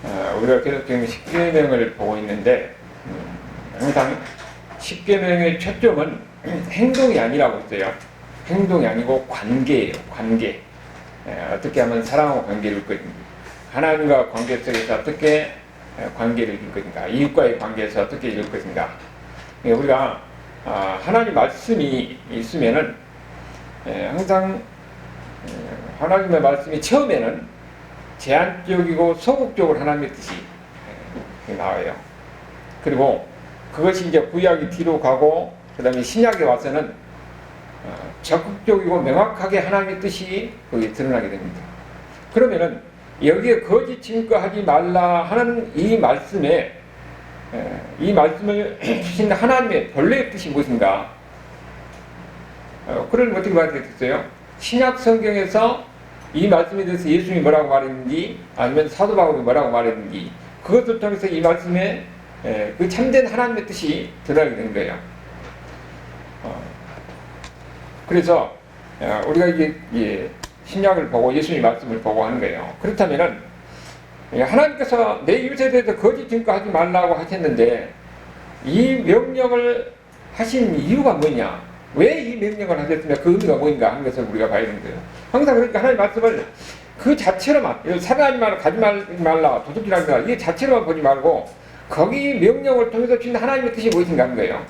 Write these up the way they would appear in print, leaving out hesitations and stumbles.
우리가 계속 지금 10계명을 보고 있는데 항상 10계명의 초점은 행동이 아니라고 했어요. 행동이 아니고 관계예요. 관계. 어떻게 하면 사랑하고 관계를 이룰 것인가, 하나님과 관계 속에서 어떻게 관계를 이룰 것인가, 이웃과의 관계에서 어떻게 이룰 것인가. 우리가 하나님 말씀이 있으면은 항상 하나님의 말씀이 처음에는 제한적이고 소극적으로 하나님의 뜻이 나와요. 그리고 그것이 이제 구약이 뒤로 가고 그 다음에 신약에 와서는 적극적이고 명확하게 하나님의 뜻이 거기에 드러나게 됩니다. 그러면은 여기에 거짓 증거하지 말라 하는 이 말씀에 이 말씀을 주신 하나님의 본래의 뜻이 무엇인가? 그걸 어떻게 봐야 되겠어요? 신약 성경에서 이 말씀에 대해서 예수님이 뭐라고 말했는지, 아니면 사도 바울이 뭐라고 말했는지, 그것을 통해서 이 말씀에 그 참된 하나님의 뜻이 드러나게 되는 거예요. 그래서 우리가 이제 신약을 보고 예수님 말씀을 보고 하는 거예요. 그렇다면은 하나님께서 내 이웃에 대해서 거짓 증거하지 말라고 하셨는데 이 명령을 하신 이유가 뭐냐? 왜 이 명령을 하셨으며 그 의미가 뭐인가 하는 것을 우리가 봐야 되는 거예요. 항상 그러니까 하나님 말씀을 그 자체로만, 살아나지 말라, 가지 말라, 도둑질하지 말라, 이 자체로만 보지 말고 거기 명령을 통해서 주신 하나님의 뜻이 무엇인가 하는 거예요.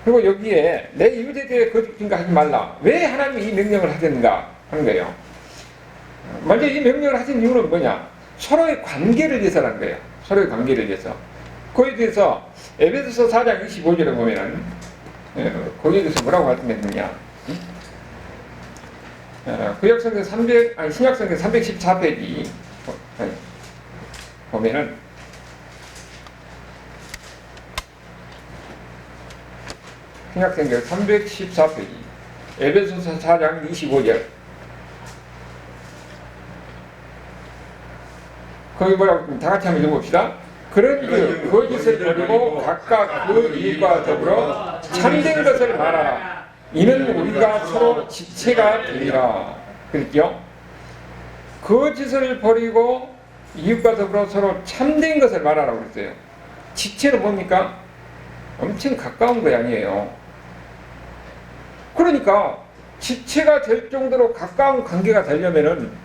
그리고 여기에 내 이웃에 대해 거짓 증거하지 말라, 왜 하나님이 이 명령을 하셨는가 하는 거예요. 먼저 이 명령을 하신 이유는 뭐냐? 서로의 관계를 위해서라는 거예요. 서로의 관계를 위해서. 거기에 대해서 에베소서 4장 25절에 보면은 거기에 대해서 뭐라고 말씀했느냐? 구약성경 신약성경 314페이지 보면은 신약성경 314페이지 에베소서 4장 25절 거기 뭐라고 다 같이 한번 읽어봅시다. 그런 그 거짓을 버리고 각각 그 이익과 더불어 참된 것을 말하라. 이는 우리가 서로 지체가 되리라. 그랬죠? 거짓을 버리고 이익과 더불어 서로 참된 것을 말하라고 그랬어요. 지체는 뭡니까? 엄청 가까운 거 아니에요. 그러니까 지체가 될 정도로 가까운 관계가 되려면은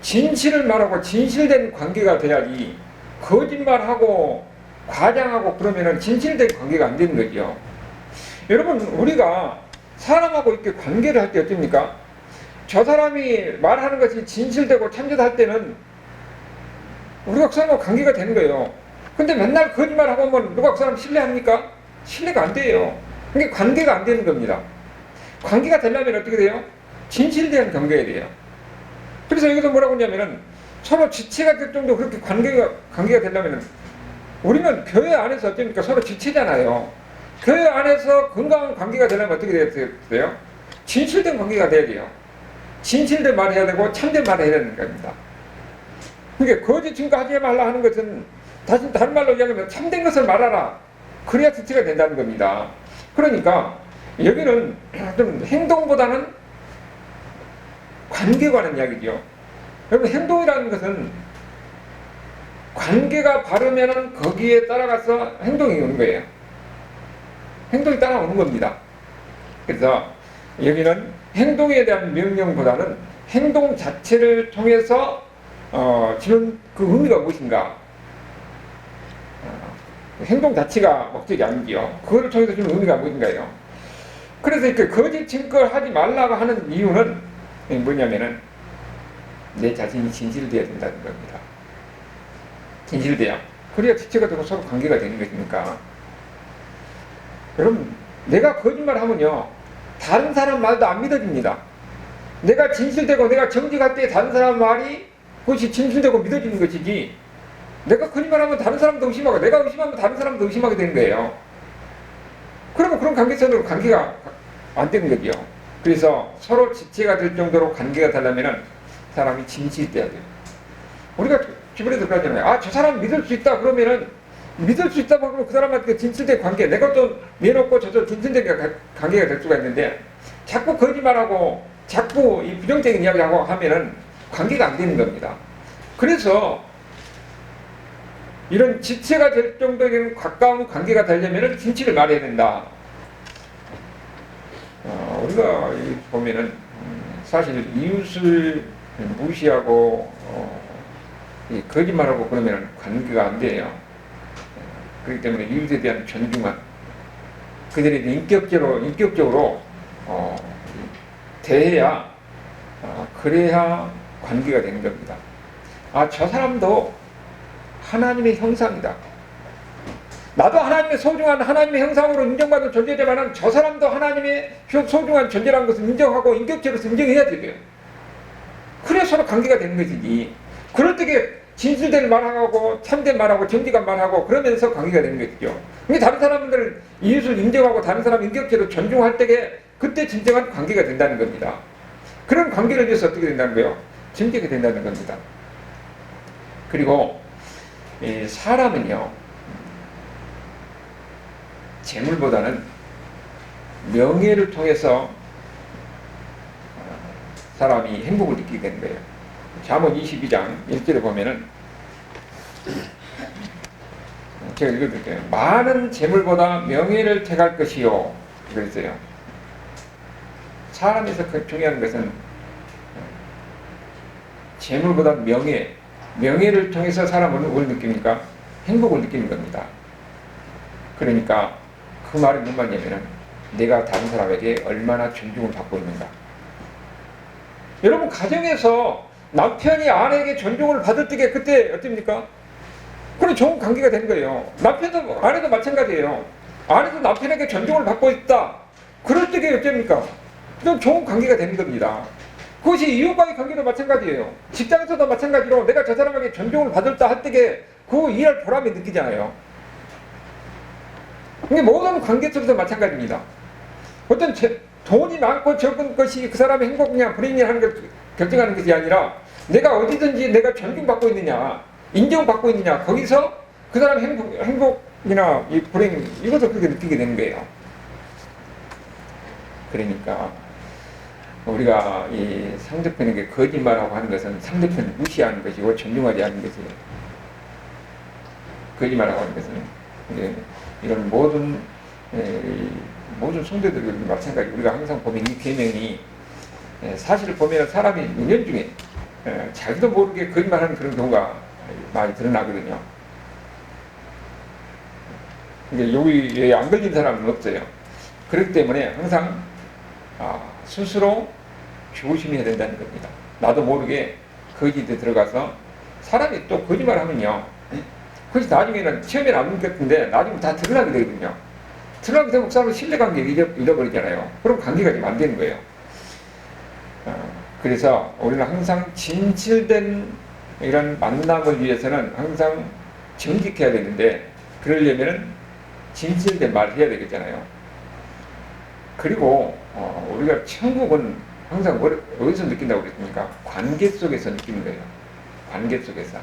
진실을 말하고 진실된 관계가 돼야지, 거짓말하고 과장하고 그러면은 진실된 관계가 안 되는 거죠. 여러분, 우리가 사람하고 이렇게 관계를 할 때 어떻습니까? 저 사람이 말하는 것이 진실되고 참되할 때는 우리가 그 사람하고 관계가 되는 거예요. 근데 맨날 거짓말하고 하면 누가 그 사람 신뢰합니까? 신뢰가 안 돼요. 그러니까 관계가 안 되는 겁니다. 관계가 되려면 어떻게 돼요? 진실된 관계가 돼요. 그래서 여기서 뭐라고 하냐면은 서로 지체가 될 정도 그렇게 관계가 되려면은 우리는 교회 안에서 어떻습니까? 서로 지체잖아요. 교회 안에서 건강한 관계가 되려면 어떻게 되겠어요? 진실된 관계가 돼야 돼요. 진실된 말을 해야 되고 참된 말을 해야 되는 겁니다. 그러니까 거짓 증거하지 말라 하는 것은 다른 말로 이야기하면 참된 것을 말하라. 그래야 지체가 된다는 겁니다. 그러니까 여기는 좀 행동보다는 관계에 관한 이야기죠. 여러분, 행동이라는 것은 관계가 바르면은 거기에 따라가서 행동이 오는 거예요. 행동이 따라오는 겁니다. 그래서 여기는 행동에 대한 명령보다는 행동 자체를 통해서 주는 그 의미가 무엇인가? 행동 자체가 목적이 아니지요. 그거를 통해서 주는 의미가 무엇인가요? 그래서 이렇게 거짓 증거를 하지 말라고 하는 이유는 뭐냐면은 내 자신이 진실되어야 된다는 겁니다. 진실돼야. 그래야 지체가 되고 서로 관계가 되는 것이니까. 여러분, 내가 거짓말 하면요, 다른 사람 말도 안 믿어집니다. 내가 진실되고 내가 정직할 때 다른 사람 말이 그것이 진실되고 믿어지는 것이지, 내가 거짓말하면 다른 사람도 의심하고 내가 의심하면 다른 사람도 의심하게 되는 거예요. 그러면 그런 관계성으로 관계가 안 되는 거죠. 그래서 서로 지체가 될 정도로 관계가 되려면 사람이 진실돼야 돼요. 우리가 주변에서 그러잖아요. 저 사람 믿을 수 있다 그러면은, 믿을 수 있다 그러면 그 사람한테 진실된 관계, 내가 또 내놓고 저도 진실된 관계가 될 수가 있는데, 자꾸 거짓말하고 자꾸 이 부정적인 이야기하고 하면은 관계가 안 되는 겁니다. 그래서 이런 지체가 될 정도의 가까운 관계가 되려면 진실을 말해야 된다. 우리가 보면은 사실 이웃을 무시하고 거짓말하고 그러면 관계가 안 돼요. 그렇기 때문에 이웃에 대한 존중만 그들에 대해 인격적으로 대해야 그래야 관계가 되는 겁니다. 저 사람도 하나님의 형상이다. 나도 하나님의 소중한 하나님의 형상으로 인정받은 존재지만 저 사람도 하나님의 소중한 존재라는 것을 인정하고 인격체로서 인정해야 되고요. 그래 서로 관계가 되는 것이지. 그럴 때 진실된 말하고 참된 말하고 정직한 말하고 그러면서 관계가 되는 것이죠. 근데 다른 사람들 이웃을 인정하고 다른 사람 인격체로 존중할 때에 그때 진정한 관계가 된다는 겁니다. 그런 관계를 위해서 어떻게 된다는 거예요? 정직이 된다는 겁니다. 그리고 사람은요, 재물보다는 명예를 통해서 사람이 행복을 느끼게 되는 거예요. 잠언 22장 1절에 보면은 제가 읽어드릴게요. 많은 재물보다 명예를 택할 것이요. 그랬어요. 사람에서 중요한 것은 재물보다 명예를 통해서 사람은 뭘 느낍니까? 행복을 느끼는 겁니다. 그러니까 그 말은 무슨 말이냐면 내가 다른 사람에게 얼마나 존중을 받고 있는가. 여러분 가정에서 남편이 아내에게 존중을 받을 때 그때 어떻습니까? 그래 좋은 관계가 되는 거예요. 남편도 아내도 마찬가지예요. 아내도 남편에게 존중을 받고 있다. 그럴 때게 어쩝니까? 좀 좋은 관계가 되는 겁니다. 그것이 이웃과의 관계도 마찬가지예요. 직장에서도 마찬가지로 내가 저 사람에게 존중을 받았다 할 때게 그 일할 보람을 느끼잖아요. 근데 모든 관계 속에서 마찬가지입니다. 어떤 돈이 많고 적은 것이 그 사람의 행복이냐 불행이냐 하는 걸 결정하는 것이 아니라 내가 어디든지 내가 존중받고 있느냐 인정받고 있느냐 거기서 그 사람의 행복이나 이 불행 이것을 그렇게 느끼게 되는 거예요. 그러니까 우리가 이 상대편에게 거짓말하고 하는 것은 상대편을 무시하는 것이고 존중하지 않는 것이에요. 거짓말하고 하는 것은 이런 모든 성도들이 마찬가지. 우리가 항상 보면 이 계명이 사실을 보면 사람이 은연중에 자기도 모르게 거짓말하는 그런 경우가 많이 드러나거든요. 근데 여기에 안 걸린 사람은 없어요. 그렇기 때문에 항상 스스로 조심해야 된다는 겁니다. 나도 모르게 거짓에 들어가서 사람이 또 거짓말하면요. 그것이 나중에는 처음에는 안 믿겠는데 나중에 다 드러나게 되거든요. 드러나게 되면 그 사람은 신뢰관계를 잃어버리잖아요. 그럼 관계가 좀 안 되는 거예요. 그래서 우리는 항상 진실된 이런 만남을 위해서는 항상 정직해야 되는데 그러려면 진실된 말을 해야 되겠잖아요. 그리고 우리가 천국은 항상 어디서 느낀다고 그랬습니까? 관계 속에서 느끼는 거예요. 관계 속에서.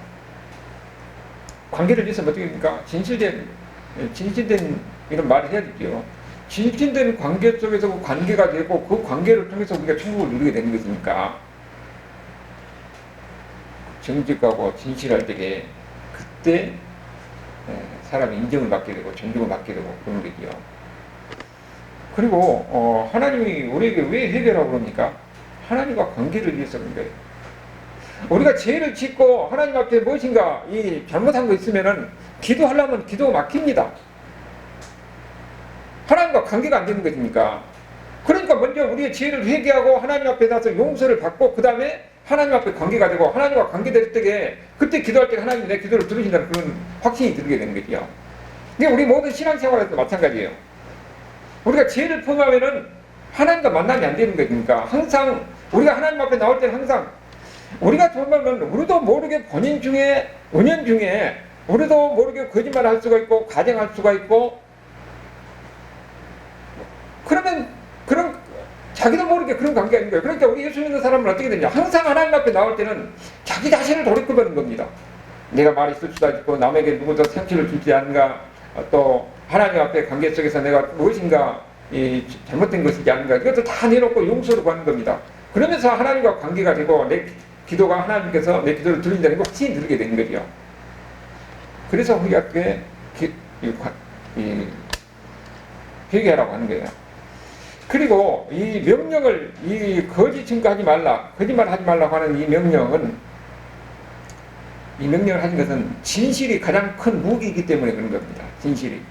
관계를 위해서 어떻게 합니까? 진실된 이런 말을 해야 되죠. 진실된 관계 속에서 그 관계가 되고 그 관계를 통해서 우리가 천국을 누리게 되는 것이니까 정직하고 진실할 때에 그때 사람이 인정을 받게 되고 존중을 받게 되고 그런 거지요. 그리고 하나님이 우리에게 왜 회개라고 그럽니까? 하나님과 관계를 위해서 그런 거예요. 우리가 죄를 짓고 하나님 앞에 무엇인가 이 잘못한 거 있으면은 기도하려면 기도가 막힙니다. 하나님과 관계가 안 되는 것이니까. 그러니까 먼저 우리의 죄를 회개하고 하나님 앞에 나서 용서를 받고 그 다음에 하나님 앞에 관계가 되고 하나님과 관계될 때에 그때 기도할 때 하나님이 내 기도를 들으신다는 그런 확신이 들게 되는 거죠. 이게 우리 모든 신앙생활에도 마찬가지예요. 우리가 죄를 범하면은 하나님과 만남이 안 되는 거니까 항상 우리가 하나님 앞에 나올 때는 항상 우리가 보면 우리도 모르게 본인 중에 은연 중에 우리도 모르게 거짓말을 할 수가 있고 가정할 수가 있고 그러면 그런 자기도 모르게 그런 관계가 있는 거예요. 그러니까 우리 예수 믿는 사람은 어떻게 되냐 항상 하나님 앞에 나올 때는 자기 자신을 돌이켜보는 겁니다. 내가 말이 있을 수도 있고 남에게 누구도 상처를 주지 않는가 또 하나님 앞에 관계 속에서 내가 무엇인가 잘못된 것이지 않는가 이것도 다 내놓고 용서를 구하는 겁니다. 그러면서 하나님과 관계가 되고 기도가 하나님께서 내 기도를 들으신다는 걸 확실히 들게 되는 거죠. 그래서 우리가 회개하라고 하는 거예요. 그리고 이 명령을, 이 거짓 증거하지 말라, 거짓말 하지 말라고 하는 이 명령을 하신 것은 진실이 가장 큰 무기이기 때문에 그런 겁니다. 진실이.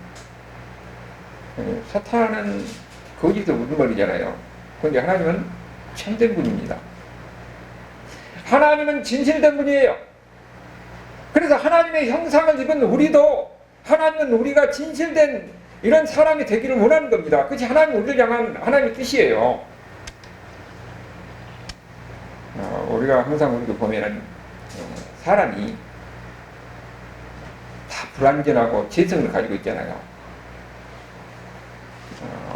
사탄은 거짓의 우두머리잖아요. 그런데 하나님은 참된 분입니다. 하나님은 진실된 분이에요. 그래서 하나님의 형상을 입은 우리도 하나님은 우리가 진실된 이런 사람이 되기를 원하는 겁니다. 그것이 하나님 우리를 향한 하나님의 뜻이에요. 우리가 항상 우리가 보면은 사람이 다 불완전하고 재성을 가지고 있잖아요.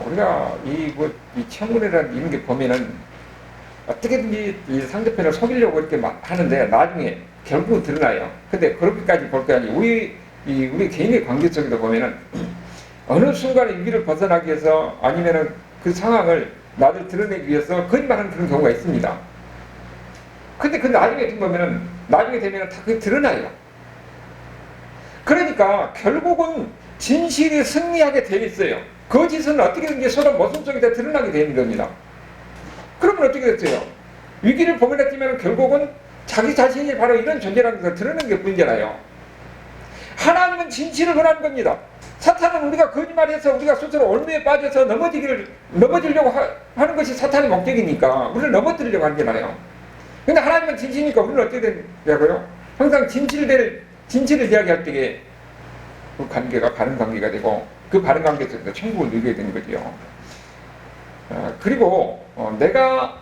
우리가 이 청문회라는 이런 게 보면은 어떻게든지 이 상대편을 속이려고 이렇게 막 하는데 나중에 결국은 드러나요. 근데 그렇게까지 볼 게 아니고 우리 개인의 관계 속에도 보면은 어느 순간에 위기를 벗어나기 위해서 아니면은 그 상황을 나를 드러내기 위해서 거짓말하는 그런 경우가 있습니다. 근데 그 나중에 되면은 다 그게 드러나요. 그러니까 결국은 진실이 승리하게 되어 있어요. 거짓은 어떻게든지 서로 모습 속에 다 드러나게 되는 겁니다. 그러면 어떻게 됐어요? 위기를 보면했지만 결국은 자기 자신이 바로 이런 존재라는 것을 드러내는 게 뿐이잖아요. 하나님은 진실을 원하는 겁니다. 사탄은 우리가 거짓말해서 우리가 스스로 올무에 빠져서 넘어지려고 하는 것이 사탄의 목적이니까 우리를 넘어뜨리려고 하는 거잖아요. 근데 하나님은 진실이니까 우리는 어떻게 되냐고요? 항상 진실을 이야기할 때에 그 관계가 바른 관계가 되고 그 바른 관계 속에서 천국을 누리게 되는 거죠. 그리고 내가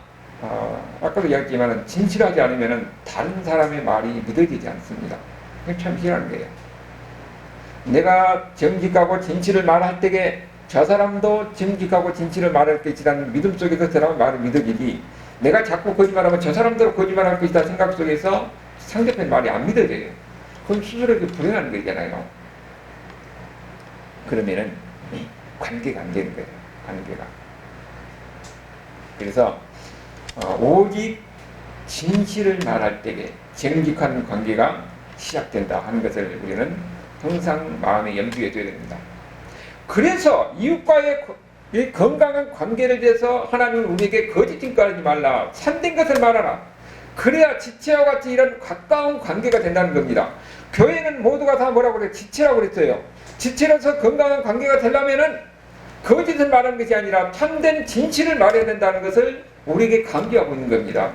아까도 이야기했지만 진실하지 않으면 다른 사람의 말이 믿어지지 않습니다. 그게 참 희한한 거예요. 내가 정직하고 진실을 말할 때에 저 사람도 정직하고 진실을 말할 것이라는 믿음 속에서 저 사람의 말을 믿어지지, 내가 자꾸 거짓말하면 저 사람도 거짓말할 것이다 생각 속에서 상대편 말이 안 믿어져요. 그럼 스스로에게 불행한 거잖아요. 그러면은 관계가 안 되는 거예요. 관계가. 그래서 오직 진실을 말할 때에 정직한 관계가 시작된다 하는 것을 우리는 항상 마음에 염두에 둬야 됩니다. 그래서 이웃과의 이 건강한 관계를 위해서 하나님은 우리에게 거짓 증거하지 말라, 참된 것을 말하라. 그래야 지체와 같이 이런 가까운 관계가 된다는 겁니다. 교회는 모두가 다 뭐라고 그래요? 지체라고 그랬어요. 지체로서 건강한 관계가 되려면은 거짓을 말하는 것이 아니라 참된 진실을 말해야 된다는 것을 우리에게 강조하고 있는 겁니다.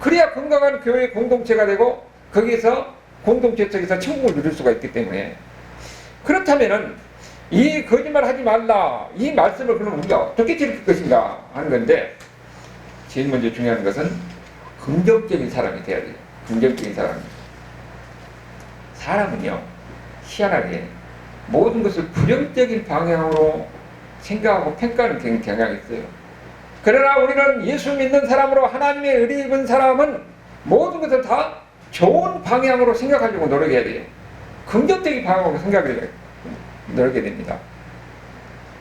그래야 건강한 교회 공동체가 되고 거기에서 공동체 속에서 천국을 누릴 수가 있기 때문에, 그렇다면은 이 거짓말 하지 말라, 이 말씀을 그럼 우리가 어떻게 지킬 것인가 하는 건데, 제일 먼저 중요한 것은 긍정적인 사람이 돼야 돼요. 긍정적인 사람이. 사람은요, 희한하게 모든 것을 부정적인 방향으로 생각하고 평가하는 경향이 있어요. 그러나 우리는 예수 믿는 사람으로 하나님의 의리 입은 사람은 모든 것을 다 좋은 방향으로 생각하려고 노력해야 돼요. 긍정적인 방향으로 생각을 노력해야 됩니다.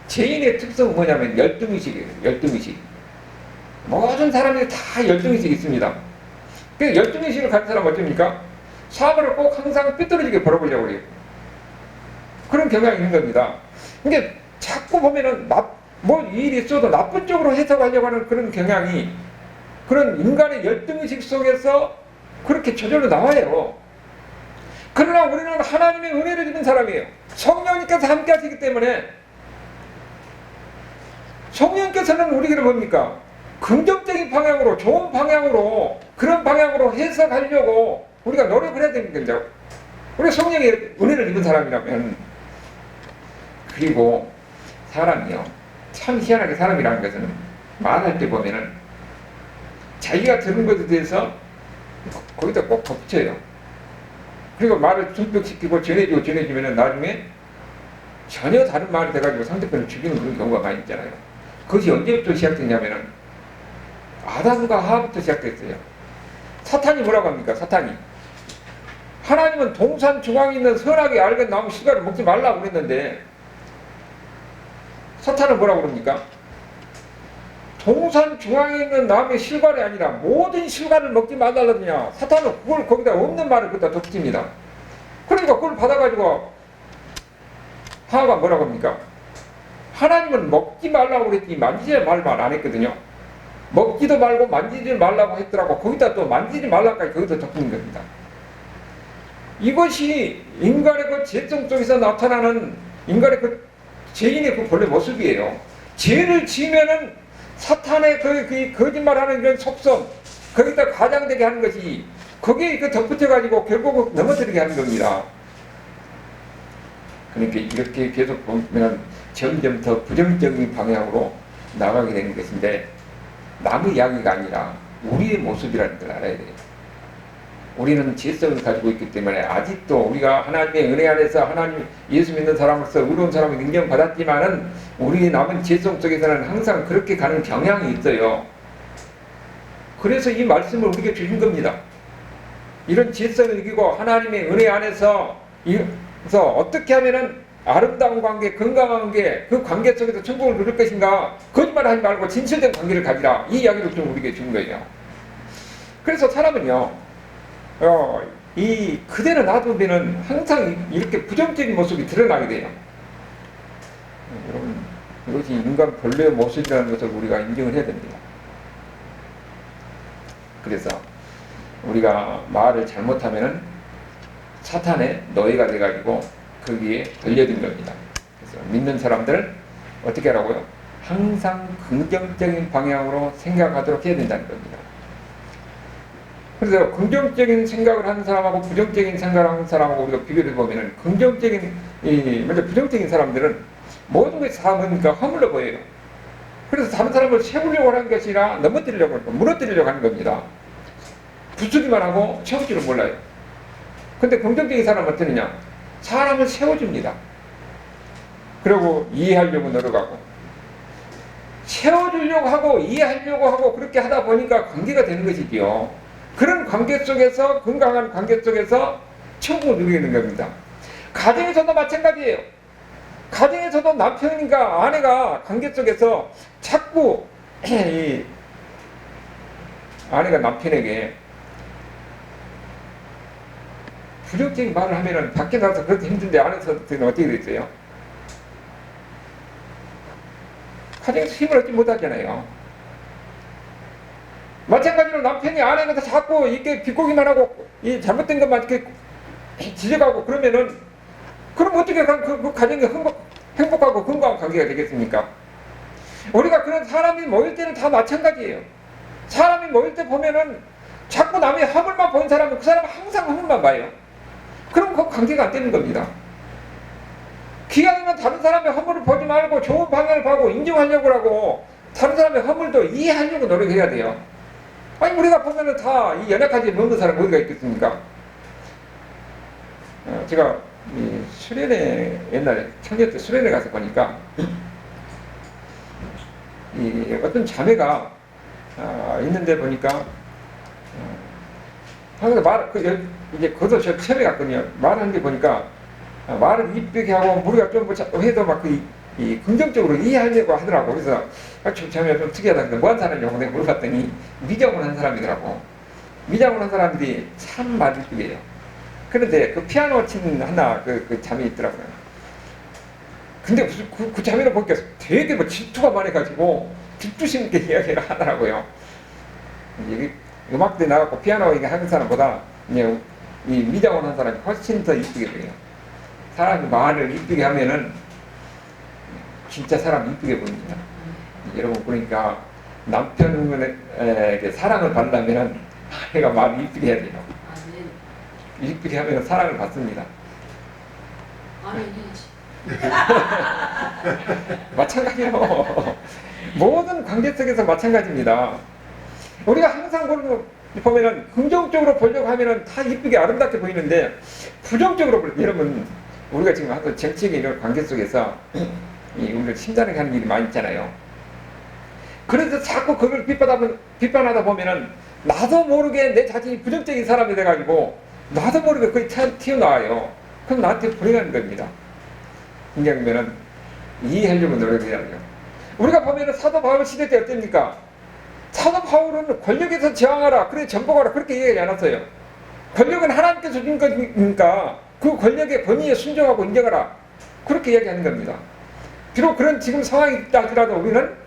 죄인의 특성은 뭐냐면 열등의식이에요. 열등의식. 모든 사람들이 다 열등의식이 있습니다. 그 열등의식을 가진 사람은 어쩝니까? 사고를 꼭 항상 삐뚤어지게 벌어보려고 해요. 그런 경향이 있는 겁니다. 그러니까 자꾸 보면은 뭐 일이 있어도 나쁜 쪽으로 해석하려고 하는 그런 경향이, 그런 인간의 열등의식 속에서 그렇게 저절로 나와요. 그러나 우리는 하나님의 은혜를 입은 사람이에요. 성령님께서 함께 하시기 때문에, 성령님께서는 우리에게는 뭡니까? 긍정적인 방향으로, 좋은 방향으로, 그런 방향으로 해석하려고 우리가 노력을 해야 되는 거죠. 우리가 성령의 은혜를 입은 사람이라면. 그리고 사람이요, 참 희한하게 사람이라는 것은 말할 때 보면은 자기가 들은 것에 대해서 거기다 꼭 덧붙여요. 그리고 말을 증폭시키고 전해주면은 나중에 전혀 다른 말이 돼가지고 상대편을 죽이는 그런 경우가 많이 있잖아요. 그것이 언제부터 시작됐냐면은 아담과 하와부터 시작됐어요. 사탄이 뭐라고 합니까? 사탄이 하나님은 동산 중앙에 있는 선악의 알건 나무 씨가를 먹지 말라고 그랬는데, 사탄은 뭐라고 그럽니까? 동산 중앙에 있는 나무의 실과이 아니라 모든 실과를 먹지 말라느냐. 사탄은 그걸 거기다 없는 말을 거기다 덮칩니다. 그러니까 그걸 받아가지고 하나가 뭐라고 합니까? 하나님은 먹지 말라고 그랬지 만지지 말만 안 했거든요. 먹지도 말고 만지지 말라고 했더라고. 거기다 또 만지지 말라까지 거기다 덮는 겁니다. 이것이 인간의 그 죄성 속에서 나타나는 인간의 그 죄인의 그 본래 모습이에요. 죄를 지으면은 사탄의 그 거짓말하는 이런 속성, 거기다 과장되게 하는 것이 거기에 그 덧붙여가지고 결국 넘어뜨리게 하는 겁니다. 그러니까 이렇게 계속 보면 점점 더 부정적인 방향으로 나가게 되는 것인데, 남의 이야기가 아니라 우리의 모습이라는 걸 알아야 돼요. 우리는 죄성을 가지고 있기 때문에 아직도 우리가 하나님의 은혜 안에서 하나님 예수 믿는 사람으로서 의로운 사람을 인정받았지만은 우리 남은 죄성 속에서는 항상 그렇게 가는 경향이 있어요. 그래서 이 말씀을 우리에게 주신 겁니다. 이런 죄성을 이기고 하나님의 은혜 안에서 어떻게 하면은 아름다운 관계, 건강한 관계, 그 관계 속에서 천국을 누릴 것인가. 거짓말하지 말고 진실된 관계를 가지라. 이 이야기를 좀 우리에게 준 거예요. 그래서 사람은요, 이 그대로 놔두면 항상 이렇게 부정적인 모습이 드러나게 돼요. 여러분, 이것이 인간 본래의 모습이라는 것을 우리가 인정을 해야 됩니다. 그래서 우리가 말을 잘못하면은 사탄의 노예가 돼가지고 거기에 걸려든 겁니다. 그래서 믿는 사람들 어떻게 하라고요? 항상 긍정적인 방향으로 생각하도록 해야 된다는 겁니다. 그래서 긍정적인 생각을 하는 사람하고 부정적인 생각을 하는 사람하고 우리가 비교해 보면은 먼저 부정적인 사람들은 모든 것이 다 뭡니까? 허물러 보여요. 그래서 다른 사람을 세우려고 하는 것이 아니라 넘어뜨리려고 하는 거, 무너뜨리려고 하는 겁니다. 부수기만 하고 채울 줄은 몰라요. 근데 긍정적인 사람은 어떠느냐? 사람을 세워줍니다. 그리고 이해하려고 노력하고 세워주려고 하고 이해하려고 하고 그렇게 하다 보니까 관계가 되는 것이지요. 그런 관계 속에서, 건강한 관계 속에서 천국을 누리게 되는 겁니다. 가정에서도 마찬가지예요. 가정에서도 남편과 아내가 관계 속에서 자꾸 이 아내가 남편에게 부정적인 말을 하면은 밖에 나가서 그렇게 힘든데 안에서는 어떻게 됐어요? 가정에서 힘을 얻지 못하잖아요. 마찬가지로 남편이 아내가 자꾸 이렇게 비꼬기만 하고 이 잘못된 것만 이렇게 지적하고 그러면은 그럼 어떻게 그 가정이 행복하고 건강한 관계가 되겠습니까? 우리가 그런 사람이 모일 때는 다 마찬가지예요. 사람이 모일 때 보면은 자꾸 남의 허물만 보는 사람은 그 사람은 항상 허물만 봐요. 그럼 그 관계가 안 되는 겁니다. 기왕이면 다른 사람의 허물을 보지 말고 좋은 방향을 보고 인정하려고 하고 다른 사람의 허물도 이해하려고 노력해야 돼요. 아니 우리가 보면은 다 이 연약하지 먹는 사람 어디가 있겠습니까? 제가 수련회 옛날에 청년 때 수련회 가서 보니까 이 어떤 자매가 있는데 보니까 항상 이제 그것도 저 처음에 갔거든요. 말하는 게 보니까 말을 이쁘게 하고 우리가 좀 해도 막 이 긍정적으로 이해하려고 하더라고. 그래서 처음에 좀 특이하다. 근데 뭐한 사람이냐고 내가 물어봤더니 미장을 한 사람이더라고. 미장을 한 사람들이 참 말을 이쁘게 해요. 그런데 그 피아노 치는 하나 그 자매 있더라고요. 근데 그 자매를 보니까 되게 뭐 질투가 많아가지고 질투심 있게 이야기를 하더라고요. 이게 음악대 나가고 피아노 이게 하는 사람보다 그냥 이 미장원 한 사람이 훨씬 더 이쁘게 돼요. 사람이 말을 이쁘게 하면은 진짜 사람 이쁘게 보입니다. 여러분 그러니까 남편에게 사랑을 받으려면은 아내가 말을 이쁘게 해야 돼요. 이쁘게 하면 사랑을 받습니다. 마찬가지로 모든 관계 속에서 마찬가지입니다. 우리가 항상 보면은 긍정적으로 보려고 하면은 다 이쁘게 아름답게 보이는데 부정적으로 여러분 우리가 지금 하도 정치적인 이런 관계 속에서 우리가 심장을 하는 일이 많이 있잖아요. 그래서 자꾸 그걸 비판하다 보면은 나도 모르게 내 자신이 부정적인 사람이 돼가지고 나도 모르게 거의 튀어나와요. 그럼 나한테 불행한 겁니다. 그러면은 이해하려고 노력해야 돼요. 우리가 보면은 사도 바울 시대 때 어땠습니까? 사도 바울은 권력에서 저항하라, 그래 전복하라 그렇게 얘기하지 않았어요. 권력은 하나님께서 준 거니까 그 권력의 권위에 순종하고 인정하라 그렇게 이야기하는 겁니다. 비록 그런 지금 상황이 있다 하더라도 우리는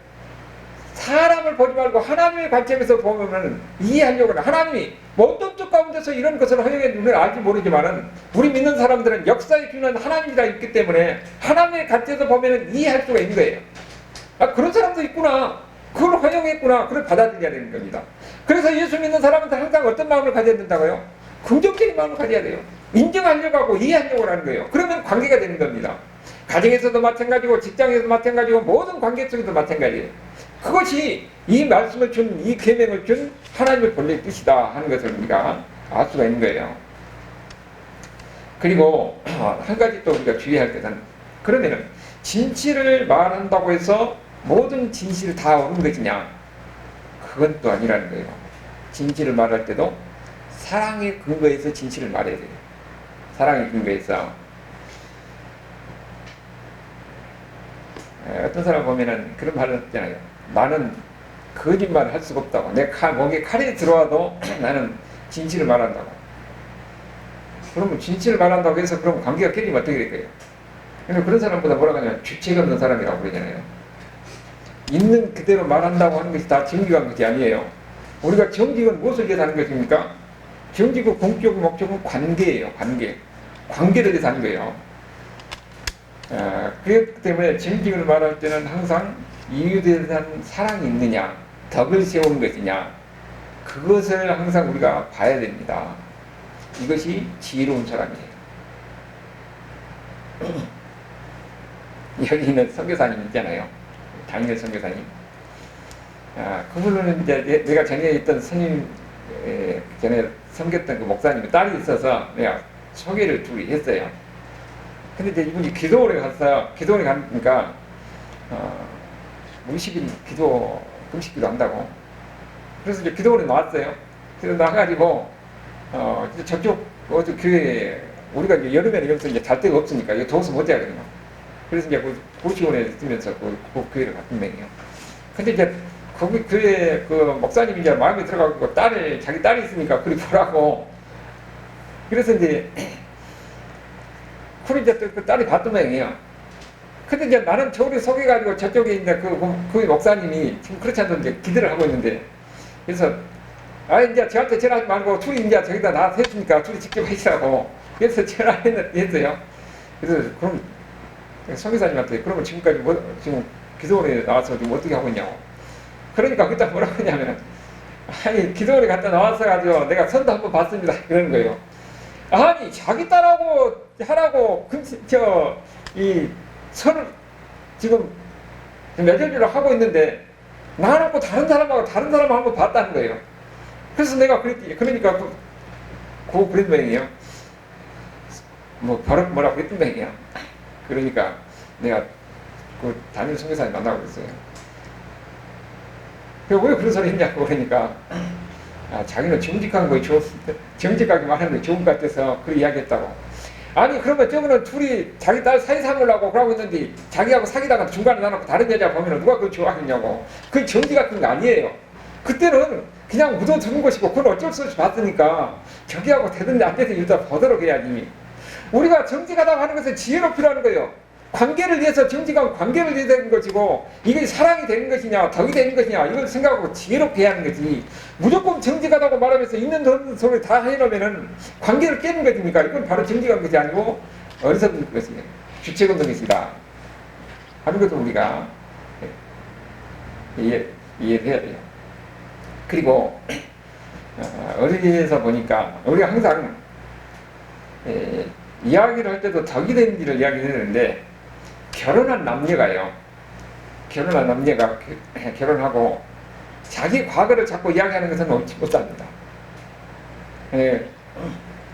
사람을 보지 말고 하나님의 관점에서 보면 이해하려고 하는, 하나님이 어떤 쪽 가운데서 이런 것을 허용했는지 알지 모르지만은 우리 믿는 사람들은 역사에 주는 하나님이라 있기 때문에 하나님의 관점에서 보면 이해할 수가 있는 거예요. 아, 그런 사람도 있구나, 그걸 허용했구나, 그걸 받아들여야 되는 겁니다. 그래서 예수 믿는 사람한테 항상 어떤 마음을 가져야 된다고요? 긍정적인 마음을 가져야 돼요. 인정하려고 하고 이해하려고 하는 거예요. 그러면 관계가 되는 겁니다. 가정에서도 마찬가지고 직장에서도 마찬가지고 모든 관계 속에도 마찬가지예요. 그것이 이 말씀을 준, 이 계명을 준 하나님의 본래의 뜻이다 하는 것을 우리가 알 수가 있는 거예요. 그리고 한 가지 또 우리가 주의할 것은, 그러면은 진실을 말한다고 해서 모든 진실을 다 옳은 것이냐? 그건 또 아니라는 거예요. 진실을 말할 때도 사랑의 근거에서 진실을 말해야 돼요. 사랑의 근거에서. 어떤 사람 보면은 그런 말을 했잖아요. 나는 거짓말을 할 수가 없다고. 내 목에 칼이 들어와도 나는 진실을 말한다고. 그러면 진실을 말한다고 해서 그럼 관계가 깨지면 어떻게 될 거예요? 그런 사람보다 뭐라고 하냐면 주책 없는 사람이라고 그러잖아요. 있는 그대로 말한다고 하는 것이 다 정직한 것이 아니에요. 우리가 정직은 무엇을 위해서 하는 것입니까? 정직의 공적 목적은 관계예요. 관계를 위해서 하는 거예요. 그렇기 때문에 정직을 말할 때는 항상 이유에 대한 사랑이 있느냐, 덕을 세우는 것이냐, 그것을 항상 우리가 봐야 됩니다. 이것이 지혜로운 사람이에요. 여기 있는 선교사님 있잖아요. 장렬 선교사님. 그분은 이제 내가 전에 있던 스님, 전에 섬겼던 그 목사님의 딸이 있어서 내가 소개를 둘이 했어요. 근데 이제 이분이 기도원에 갔어요. 기도원에 가니까, 50일 기도, 금식기도 한다고. 그래서 이제 기도원에 나왔어요. 그래서 나가가지고, 이제 저쪽, 어디 교회에, 우리가 이제 여름에는 여기서 이제 잘 데가 없으니까, 이거 더워서 못 자거든요. 그래서 이제 그 고시원에 있으면서 그 교회를 갔던 명이에요. 근데 이제 거기 교회 그 목사님이 이제 마음에 들어가고 자기 딸이 있으니까 그리 보라고. 그래서 이제, 그리 이제 그 딸이 봤던 모양이에요. 근데 이제 나는 저기 속여가지고 저쪽에 이제 그 목사님이 지금 그렇지 않도 이제 기대를 하고 있는데, 그래서, 이제 저한테 전화하지 말고 둘이 이제 저기다 나와서 했으니까 둘이 직접 하시라고. 그래서 전화했어요. 그래서 그럼 성교사님한테 그러면 지금까지 지금 기도원에 나와서 지금 어떻게 하고 있냐고. 그러니까 그때 뭐라고 했냐면, 기도원에 갔다 나와서가지고 내가 선도 한번 봤습니다. 그러는 거예요. 아니, 자기 딸하고 하라고, 이 선을 지금 맺어주려 하고 있는데, 나하고 다른 사람하고 한번 봤다는 거예요. 그래서 내가 그러니까 그런 모양이에요. 뭐라고 했던 모양이야. 그러니까 내가 그 담임 선교사님 만나고 그랬어요. 왜 그런 소리 했냐고 그러니까, 자기는 정직한 거에 정직하게 말하는 게 좋은 것 같아서 그렇게 이야기했다고. 아니, 그러면 저거는 둘이 자기 딸 사이 삼으려고 그러고 있는데 자기하고 사귀다가 중간에 나놓고 다른 여자 보면 누가 그걸 좋아하겠냐고. 그게 정직 같은 거 아니에요. 그때는 그냥 묻어두는 것이고 그건 어쩔 수 없이 봤으니까 저기하고 되든지 안 되든지 일단 보도록 해야지. 우리가 정직하다고 하는 것은 지혜로 필요한 거예요. 관계를 위해서, 정직한 관계를 위해서 되는 것이고, 이게 사랑이 되는 것이냐 덕이 되는 것이냐 이걸 생각하고 지혜롭게 해야 하는 거지. 무조건 정직하다고 말하면서 있는 소리 다 해놓으면은 관계를 깨는 것입니까? 이건 바로 정직한 것이 아니고 어리석은 것이에요. 주체가 없는 것이다 하는 것도 우리가 이해를 해야 돼요. 그리고 어린이에서 보니까 우리가 항상 이야기를 할 때도 덕이 되는지를 이야기하는데, 결혼한 남녀가 결혼하고 자기 과거를 자꾸 이야기하는 것은 옳지 못합니다.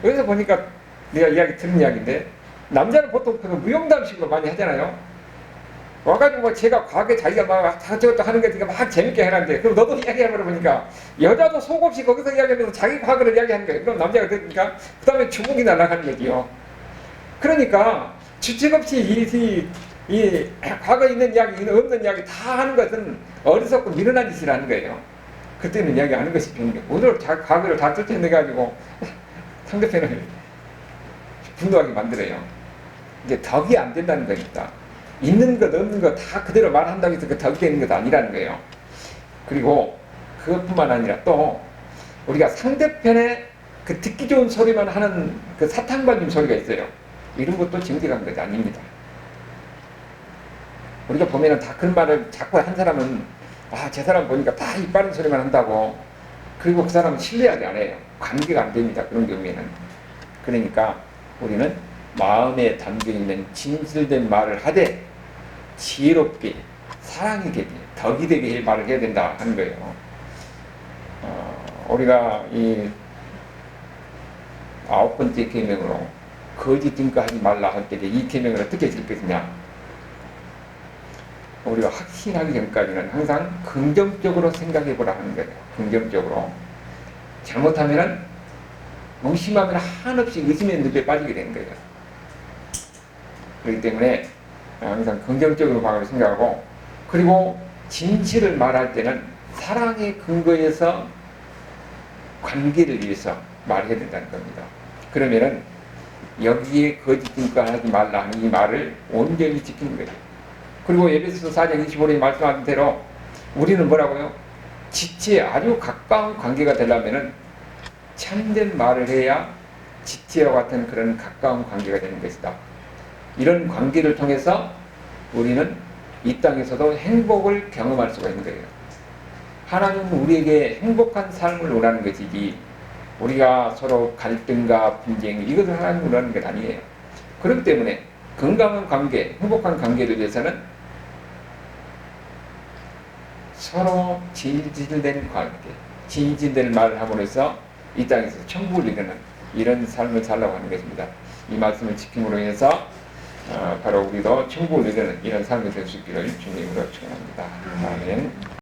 여기서 보니까 내가 들은 이야기인데, 남자는 보통 그 무용담식으로 많이 하잖아요. 와가지고 뭐 제가 과거에 자기가 막 저것도 하는 거니까 막 재밌게 해놨는데, 그럼 너도 이야기해보라 보니까 여자도 속없이 거기서 이야기하면서 자기 과거를 이야기하는 거예요. 그럼 남자가 들으니까 그 다음에 주먹이 날아가는 거지요. 그러니까 주책 없이 이 과거에 있는 이야기, 없는 이야기 다 하는 것은 어리석고 미련한 짓이라는 거예요. 그때는 이야기하는 것이 좋은 게 오늘 과거를 다 쫓아내가지고 상대편을 분노하게 만들어요. 이제 덕이 안 된다는 거니까 있는 것 없는 것 다 그대로 말한다고 해서 그 덕이 되는 것도 아니라는 거예요. 그리고 그것뿐만 아니라 또 우리가 상대편의 그 듣기 좋은 소리만 하는 그 사탕 발림 소리가 있어요. 이런 것도 정직한 것이 아닙니다. 우리가 보면은 다 그런 말을 자꾸 한 사람은 저 사람 보니까 다 입 바른 소리만 한다고, 그리고 그 사람은 신뢰하지 않아요. 관계가 안 됩니다. 그런 경우에는. 그러니까 우리는 마음에 담겨있는 진실된 말을 하되 지혜롭게 사랑이 되게 덕이 되게 말을 해야 된다 하는 거예요. 우리가 이 9번째 계명으로 거짓 증거하지 말라 할 때 이 계명을 어떻게 지켰느냐, 우리가 확신하기 전까지는 항상 긍정적으로 생각해 보라 하는 거예요. 긍정적으로. 잘못하면은 무심하면 한없이 의심의 늪에 빠지게 되는 거예요. 그렇기 때문에 항상 긍정적으로 방을 생각하고, 그리고 진실을 말할 때는 사랑의 근거에서 관계를 위해서 말해야 된다는 겁니다. 그러면은 여기에 거짓 증거하지 말라 하는 이 말을 온전히 지키는 거예요. 그리고 에베소서 4장 25절에 말씀하신 대로 우리는 뭐라고요? 지체에 아주 가까운 관계가 되려면은 참된 말을 해야 지체와 같은 그런 가까운 관계가 되는 것이다. 이런 관계를 통해서 우리는 이 땅에서도 행복을 경험할 수가 있는 거예요. 하나님은 우리에게 행복한 삶을 원하는 것이지 우리가 서로 갈등과 분쟁 이것을 하나님이 원하는 것 아니에요. 그렇기 때문에 건강한 관계, 행복한 관계를 위해서는 서로 진실된 관계, 진실된 말을 함으로써 이 땅에서 천국을 이루는 이런 삶을 살라고 하는 것입니다. 이 말씀을 지킴으로 인해서 바로 우리도 천국을 이루는 이런 삶이 될 수 있기를 주님으로 축원합니다. 아멘.